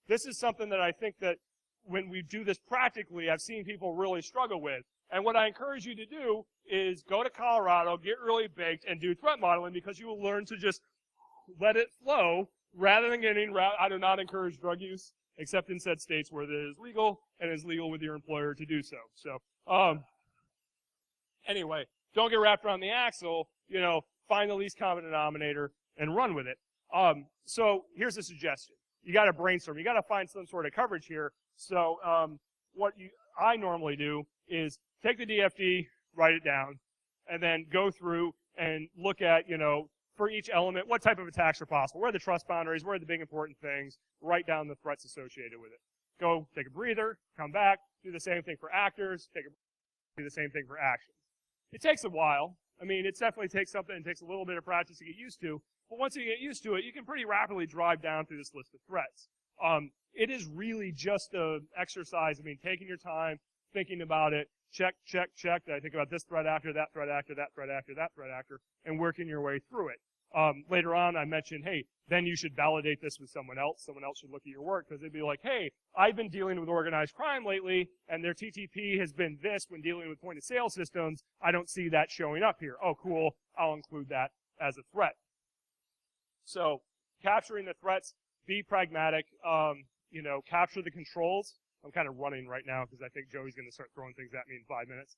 Speaker 1: This is something that I think that when we do this practically, I've seen people really struggle with. And what I encourage you to do is go to Colorado, get really baked, and do threat modeling because you will learn to just let it flow rather than getting, I do not encourage drug use, except in said states where it is legal and is legal with your employer to do so. So, anyway, don't get wrapped around the axle, you know, find the least common denominator and run with it. So here's a suggestion. You got to brainstorm. You got to find some sort of coverage here. So, what I normally do is take the DFD, write it down, and then go through and look at, you know, for each element, what type of attacks are possible? Where are the trust boundaries? Where are the big important things? Write down the threats associated with it. Go take a breather, come back, do the same thing for actors, do the same thing for actions. It takes a while. I mean, it definitely takes something. It takes a little bit of practice to get used to. But once you get used to it, you can pretty rapidly drive down through this list of threats. It is really just an exercise. I mean, taking your time, thinking about it, check. Did I think about this threat actor, that threat actor, that threat actor, that threat actor, and working your way through it. Later on, I mentioned, hey, then you should validate this with someone else. Someone else should look at your work because they'd be like, hey, I've been dealing with organized crime lately, and their TTP has been this when dealing with point-of-sale systems. I don't see that showing up here. Oh, cool. I'll include that as a threat. So capturing the threats, be pragmatic, capture the controls. I'm kind of running right now because I think Joey's going to start throwing things at me in 5 minutes.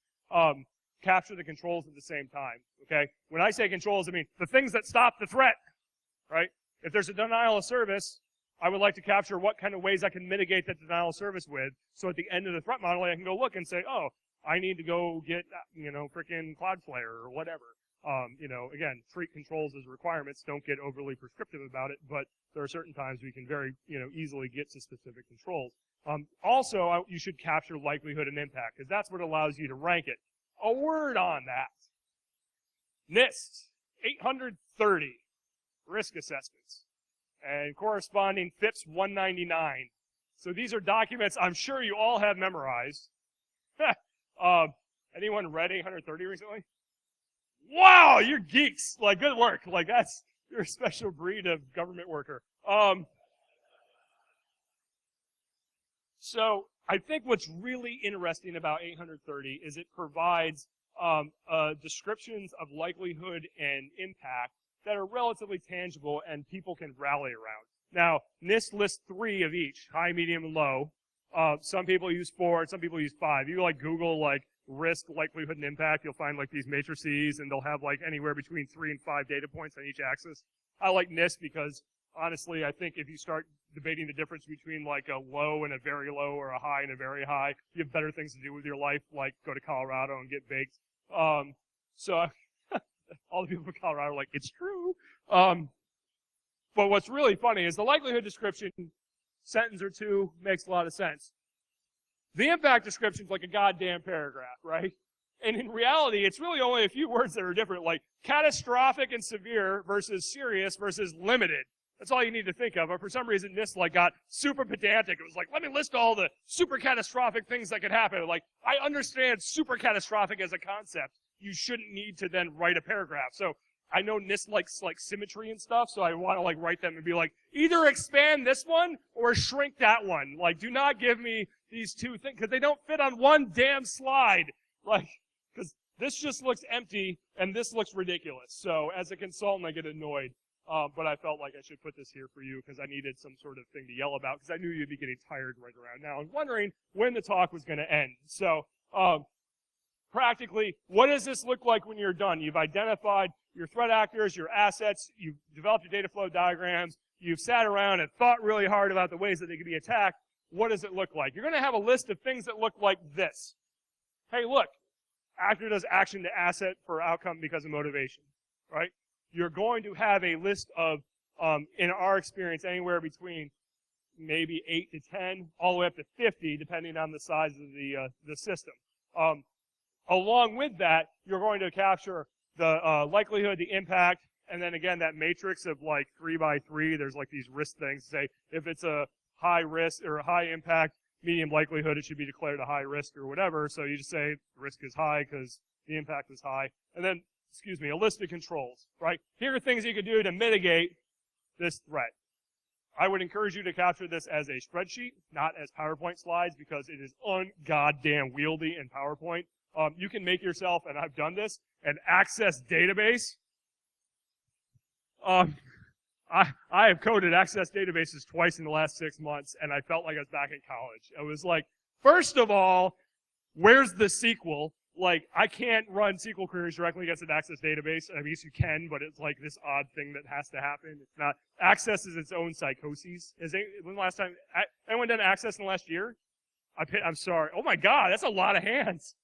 Speaker 1: Capture the controls at the same time, okay? When I say controls, I mean the things that stop the threat, right? If there's a denial of service, I would like to capture what kind of ways I can mitigate that denial of service with, so at the end of the threat modeling, I can go look and say, oh, I need to go get, freaking Cloudflare or whatever. Again, treat controls as requirements. Don't get overly prescriptive about it, but there are certain times we can very, easily get to specific controls. Also, you should capture likelihood and impact, because that's what allows you to rank it. A word on that. NIST, 830 risk assessments, and corresponding FIPS 199. So these are documents I'm sure you all have memorized. Anyone read 830 recently? Wow, you're geeks. Like, good work. Like, you're a special breed of government worker. So I think what's really interesting about 830 is it provides descriptions of likelihood and impact that are relatively tangible and people can rally around. Now, NIST lists 3 of each, high, medium, and low. Some people use 4, some people use 5. You Google risk, likelihood, and impact, you'll find these matrices, and they'll have anywhere between 3 and 5 data points on each axis. I like NIST because honestly, I think if you start debating the difference between a low and a very low or a high and a very high, you have better things to do with your life, like go to Colorado and get baked. So all the people from Colorado are like, it's true. But what's really funny is the likelihood description, sentence or 2, makes a lot of sense. The impact description is like a goddamn paragraph, right? And in reality, it's really only a few words that are different, like catastrophic and severe versus serious versus limited. That's all you need to think of. But for some reason, NIST got super pedantic. It was like, let me list all the super catastrophic things that could happen. I understand super catastrophic as a concept. You shouldn't need to then write a paragraph. So I know NIST likes symmetry and stuff, so I want to write them and be either expand this one or shrink that one. Do not give me these 2 things, because they don't fit on one damn slide. Because this just looks empty and this looks ridiculous. So as a consultant, I get annoyed. But I felt like I should put this here for you because I needed some sort of thing to yell about because I knew you'd be getting tired right around now and wondering when the talk was going to end. So practically, what does this look like when you're done? You've identified your threat actors, your assets, you've developed your data flow diagrams, you've sat around and thought really hard about the ways that they could be attacked. What does it look like? You're going to have a list of things that look like this. Hey, look, actor does action to asset for outcome because of motivation, right? You're going to have a list of, in our experience, anywhere between maybe 8 to 10, all the way up to 50, depending on the size of the system. Along with that, you're going to capture the likelihood, the impact, and then again, that matrix of 3 by 3, there's these risk things. Say, if it's a high risk or a high impact, medium likelihood, it should be declared a high risk or whatever. So you just say risk is high because the impact is high. And then, a list of controls, right? Here are things you could do to mitigate this threat. I would encourage you to capture this as a spreadsheet, not as PowerPoint slides, because it is ungoddamn wieldy in PowerPoint. You can make yourself, and I've done this, an Access database. I have coded Access databases twice in the last 6 months, and I felt like I was back in college. I was like, first of all, where's the SQL? I can't run SQL queries directly against an Access database. I mean, you can, but it's this odd thing that has to happen. It's not. Access is its own psychoses. When the last time, anyone done Access in the last year? I'm sorry. Oh my God, that's a lot of hands.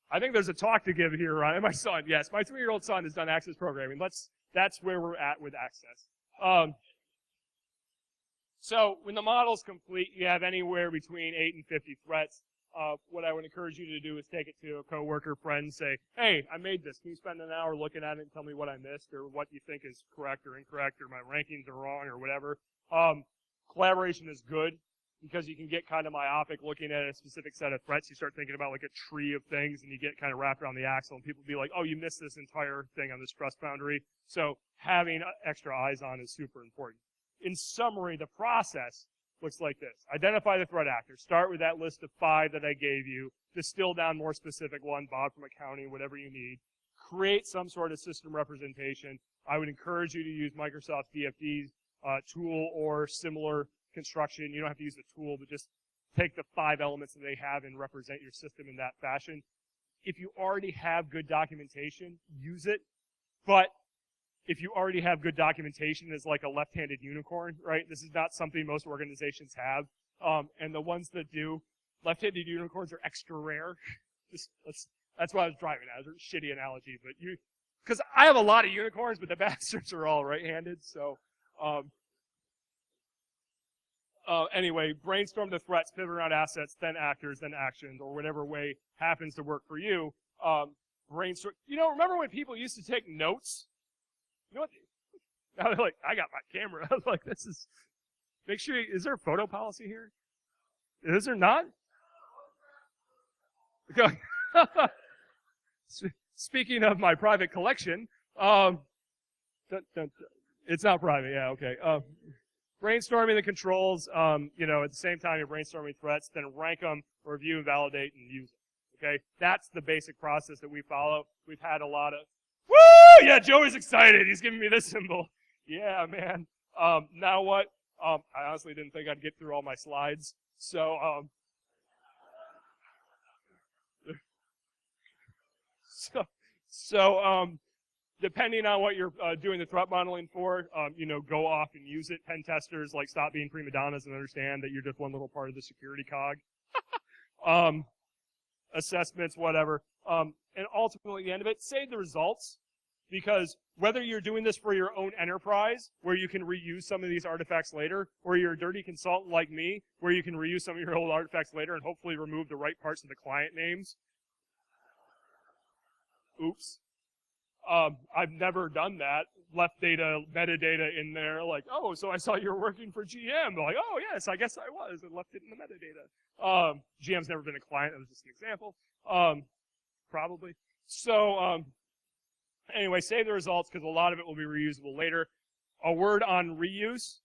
Speaker 1: I think there's a talk to give here, right? My son, yes, my 3-year-old son has done Access programming. That's where we're at with Access. So when the model's complete, you have anywhere between 8 and 50 threats. What I would encourage you to do is take it to a coworker, friend, say, hey, I made this. Can you spend an hour looking at it and tell me what I missed or what you think is correct or incorrect or my rankings are wrong or whatever? Collaboration is good. because you can get kind of myopic looking at a specific set of threats. You start thinking about like a tree of things, and you get kind of wrapped around the axle, and people be like, oh, you missed this entire thing on this trust boundary. So having extra eyes on is super important. In summary, the process looks like this. Identify the threat actor. Start with that list of 5 that I gave you. Distill down more specific one, Bob from accounting, whatever you need. Create some sort of system representation. I would encourage you to use Microsoft DFD's tool or similar construction. You don't have to use the tool, but just take the 5 elements that they have and represent your system in that fashion. If you already have good documentation, use it. But if you already have good documentation as like a left-handed unicorn, right? This is not something most organizations have. And the ones that do, left-handed unicorns are extra rare. That's why I was driving at. It was a shitty analogy, but because I have a lot of unicorns, but the bastards are all right-handed, so anyway, brainstorm the threats, pivot around assets, then actors, then actions, or whatever way happens to work for you. Brainstorm. Remember when people used to take notes? You know what? Now they're like, I got my camera. I was like, make sure, is there a photo policy here? Is there not? Speaking of my private collection, it's not private, yeah, okay. Brainstorming the controls, at the same time you're brainstorming threats, then rank them, review, validate, and use them, okay? That's the basic process that we follow. We've had a lot of, woo! Yeah, Joey's excited. He's giving me this symbol. Yeah, man. Now what? I honestly didn't think I'd get through all my slides, so, depending on what you're doing the threat modeling for, go off and use it. Pen testers, like, stop being prima donnas and understand that you're just one little part of the security cog. Assessments, whatever. And ultimately, at the end of it, save the results, because whether you're doing this for your own enterprise, where you can reuse some of these artifacts later, or you're a dirty consultant like me, where you can reuse some of your old artifacts later and hopefully remove the right parts of the client names. Oops. I've never done that. Left data, metadata in there, like, oh, so I saw you were working for GM. Like, oh, yes, I guess I was, and left it in the metadata. GM's never been a client. That was just an example. Probably. So, anyway, save the results, because a lot of it will be reusable later. A word on reuse.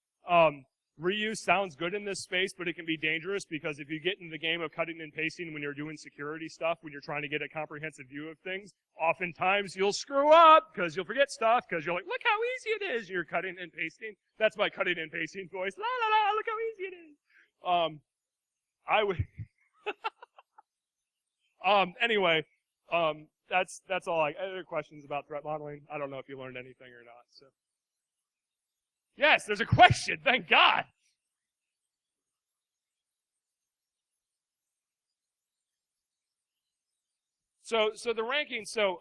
Speaker 1: Reuse sounds good in this space, but it can be dangerous, because if you get into the game of cutting and pasting when you're doing security stuff, when you're trying to get a comprehensive view of things, oftentimes you'll screw up because you'll forget stuff, because you're like, look how easy it is. You're cutting and pasting. That's my cutting and pasting voice. La la la, look how easy it is. I would. Anyway, that's all. Other questions about threat modeling? I don't know if you learned anything or not. So. Yes, there's a question. Thank God. So the ranking. So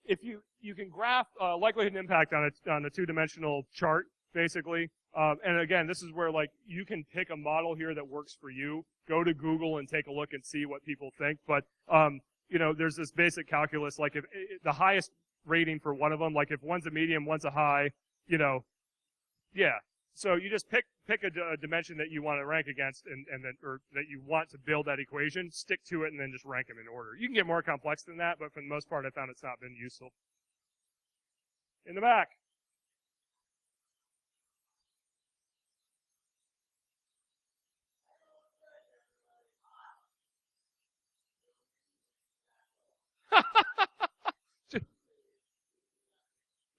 Speaker 1: if you can graph likelihood and impact on a two-dimensional chart, basically. And again, this is where like you can pick a model here that works for you. Go to Google and take a look and see what people think. But there's this basic calculus. Like if the highest rating for one of them, like if one's a medium, one's a high, yeah. So you just pick a dimension that you want to rank against, and then, or that you want to build that equation, stick to it, and then just rank them in order. You can get more complex than that, but for the most part, I found it's not been useful. In the back.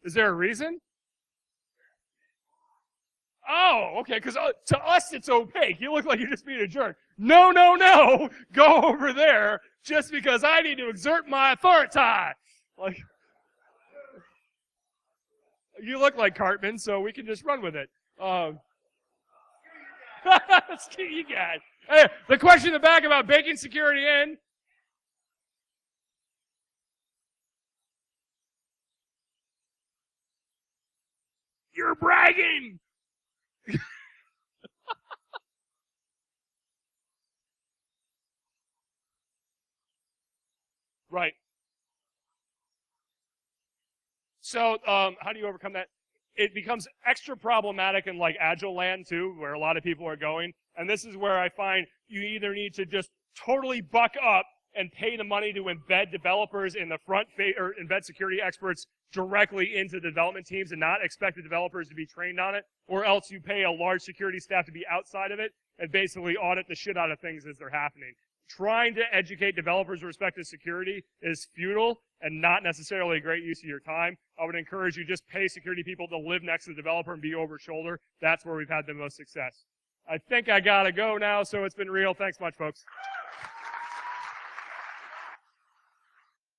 Speaker 1: Is there a reason? Oh, okay, because to us it's opaque. You look like you're just being a jerk. No, no, no! Go over there just because I need to exert my authority. Like, you look like Cartman, so we can just run with it. You got. Hey, the question in the back about baking security in. You're bragging! Right. So, how do you overcome that? it becomes extra problematic in like agile land too, where a lot of people are going. And this is where I find you either need to just totally buck up and pay the money to embed developers in the or embed security experts directly into the development teams and not expect the developers to be trained on it, or else you pay a large security staff to be outside of it and basically audit the shit out of things as they're happening. Trying to educate developers with respect to security is futile and not necessarily a great use of your time. I would encourage you just pay security people to live next to the developer and be over shoulder. That's where we've had the most success. I think I gotta go now, so it's been real. Thanks much, folks.